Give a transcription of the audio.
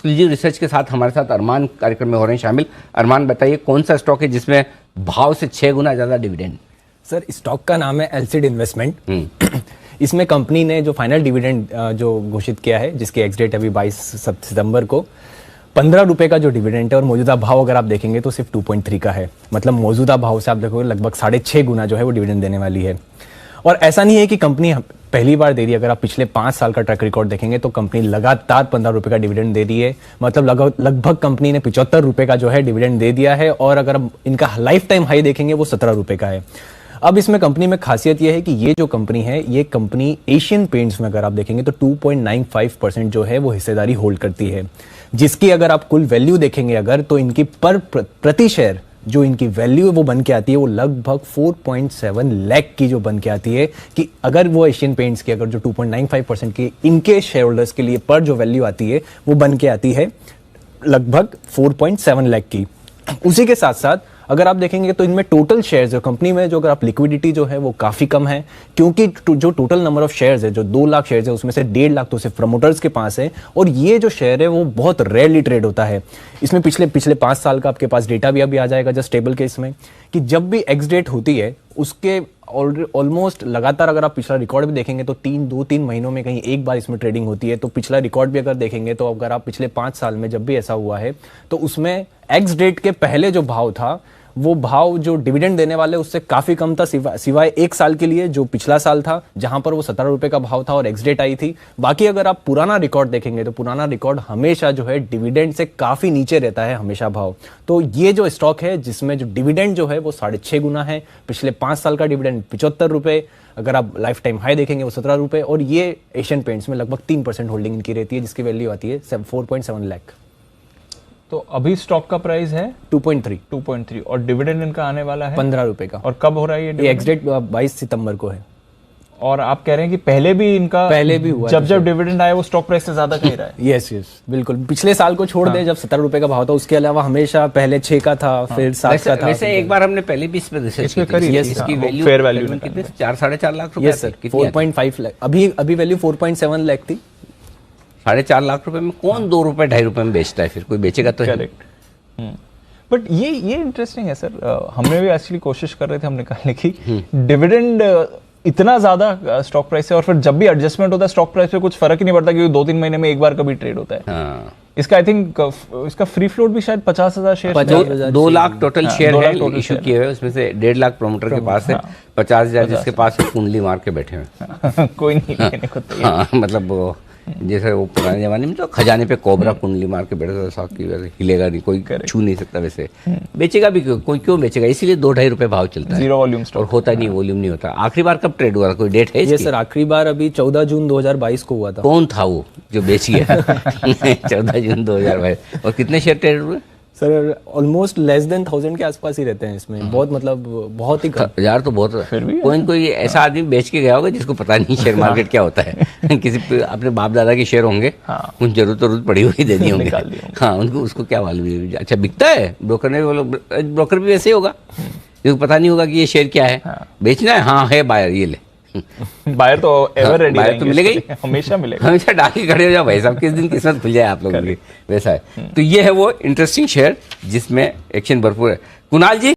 Exclusive research के साथ हमारे साथ अरमान कार्यक्रम में हो रहे हैं शामिल। अरमान बताइए कौन सा स्टॉक है जिसमें भाव से 6 गुना ज़्यादा डिविडेंड? सर स्टॉक का नाम है एलसीड इन्वेस्टमेंट। इसमें कंपनी ने जो फाइनल डिविडेंड जो घोषित किया है, जिसकी एक्स डेट अभी 22 सितंबर को, 15 रुपए का जो डिविडेंड है और मौजूदा भाव अगर आप देखेंगे तो सिर्फ 2.3 का है। मतलब मौजूदा भाव से आप देखोगे लगभग 6.5 गुना जो है वो डिविडेंड देने वाली है। और ऐसा नहीं है कि कंपनी पहली बार दे रही है। अगर आप पिछले 5 साल का ट्रैक रिकॉर्ड देखेंगे तो कंपनी लगातार 15 रुपए का डिविडेंड दे रही है। मतलब लगभग कंपनी ने 75 रुपए का जो है डिविडेंड दे दिया है। और अगर इनका लाइफ टाइम हाई देखेंगे वो 17 रुपए का है। अब इसमें कंपनी में खासियत यह है कि ये जो कंपनी है, ये कंपनी एशियन पेंट्स में अगर आप देखेंगे तो 2.95% जो है वो हिस्सेदारी होल्ड करती है, जिसकी अगर आप कुल वैल्यू देखेंगे अगर, तो इनकी प्रति शेयर जो इनकी वैल्यू है वो बन के आती है वो लगभग 4.7 लाख की जो बन के आती है। कि अगर वो एशियन पेंट्स की अगर जो 2.95% की इनके शेयर होल्डर्स के लिए पर जो वैल्यू आती है वो बन के आती है लगभग 4.7 लाख की। उसी के साथ साथ अगर आप देखेंगे तो इनमें टोटल शेयर्स है कंपनी में, जो अगर आप लिक्विडिटी जो है वो काफी कम है, क्योंकि जो टोटल नंबर ऑफ शेयर्स है जो 2 लाख शेयर्स है उसमें से 1.5 लाख तो सिर्फ प्रमोटर्स के पास है। और ये जो शेयर है वो बहुत रेयरली ट्रेड होता है। इसमें पिछले 5 साल का आपके पास डेटा भी अभी आ जाएगा जस्ट टेबल के इसमें, कि जब भी एक्स डेट होती है उसके ऑलमोस्ट लगातार अगर आप पिछला रिकॉर्ड भी देखेंगे तो 2-3 महीनों में कहीं एक बार इसमें ट्रेडिंग होती है। तो पिछला रिकॉर्ड भी अगर देखेंगे तो अगर आप पिछले 5 साल में जब भी ऐसा हुआ है तो उसमें एक्स डेट के पहले जो भाव था वो भाव जो डिविडेंड देने वाले उससे काफी कम था, सिवाय 1 साल के लिए जो पिछला साल था जहां पर वो 17 रुपए का भाव था और एक्स डेट आई थी। बाकी अगर आप पुराना रिकॉर्ड देखेंगे तो पुराना रिकॉर्ड हमेशा जो है डिविडेंड से काफी नीचे रहता है हमेशा भाव। तो ये जो स्टॉक है जिसमें जो डिविडेंड जो है वो 6.5 गुना है। पिछले 5 साल का डिविडेंड 75 रुपए, अगर आप लाइफ टाइम हाई देखेंगे वो 17 रुपए। और ये एशियन पेंट्स में लगभग 3% होल्डिंग इनकी रहती है, जिसकी वैल्यू आती है 4.7 लाख। तो अभी स्टॉक का प्राइस है 2.3 और डिविडेंड इनका आने वाला है 15 रुपए का। और कब हो रहा है ये एक्स डेट 22 सितंबर को है। और आप कह रहे हैं कि पहले भी हुआ, जब डिविडेंड आया वो स्टॉक प्राइस से ज्यादा कह रहा है। यस बिल्कुल। पिछले साल को छोड़ दे जब 17 रुपए का भाव था, उसके अलावा हमेशा पहले 6 का था, फिर 7 का था। वैसे एक बार हमने पहले भी इस पे रिसर्च की थी, इसकी वैल्यू फेयर वैल्यू कितने 4-4.5 लाख रुपए। Yes sir, 4.5 lakh. अभी वैल्यू 4.7 लाख थी। 4.5 लाख रुपए में कौन 2 रुपए 2.5 रुपए में बेचता है? फिर कोई बेचेगा तो। करेक्ट। बट ये इंटरेस्टिंग है सर। हमने भी एक्चुअली कोशिश कर रहे थे हम निकालने की, डिविडेंड इतना ज्यादा स्टॉक प्राइस है और फिर जब भी एडजस्टमेंट होता है स्टॉक प्राइस पे कुछ फर्क ही नहीं पड़ता, क्योंकि 2-3 महीने में एक बार कभी ट्रेड होता है। हाँ। इसका आई थिंक इसका फ्री फ्लोट भी शायद 50,000 शेयर, 2 लाख टोटल शेयर है इशू शेयर किए हुए, उसमें से 1.5 लाख प्रमोटर के पास है, 50,000 जिसके पास है कुंडली मार के बैठे हैं। कोई नहीं लेने को तैयार। हाँ, मतलब वो जैसे वो पुराने जमाने में तो खजाने पे कोबरा कुंडली मार के बैठा था, स्टॉक की वजह हिलेगा नहीं, कोई छू नहीं सकता। वैसे बेचेगा भी कोई क्यों बेचेगा? इसीलिए 2-2.5 रुपए भाव चलता है, 0 वॉल्यूम और होता नहीं, वॉल्यूम नहीं होता। आखिरी बार कब ट्रेड हुआ? कोई डेट है इसकी? ये सर आखिरी बार अभी 14 जून 2022 को हुआ था। कौन था वो जो बेच गया? 14 जून 2022। और कितने शेयर ट्रेड हुए सर? ऑलमोस्ट लेस देन 1000 के आसपास ही रहते हैं इसमें। बहुत मतलब बहुत ही कम। यार तो बहुत। कोई ऐसा आदमी बेच के गया होगा जिसको पता नहीं शेयर मार्केट क्या होता है। किसी अपने बाप दादा के शेयर होंगे, उन जरूरत पड़ी हुई दे दी होंगे। हाँ, उनको उसको क्या मालूम है? अच्छा बिकता है, ब्रोकर ने ब्रोकर भी वैसे ही होगा, जिसको पता नहीं होगा कि ये शेयर क्या है। बेचना है, हाँ है बायर, ये ले। बायर तो एवर रेडी, बायर तो मिलेगा ही, हमेशा मिलेगा। हमेशा डाल के खड़े हो जाओ भाई साहब, किस दिन किस्मत खुल जाए आप लोगों की, वैसा है। तो ये है वो इंटरेस्टिंग शेयर जिसमें एक्शन भरपूर है। कुणाल जी,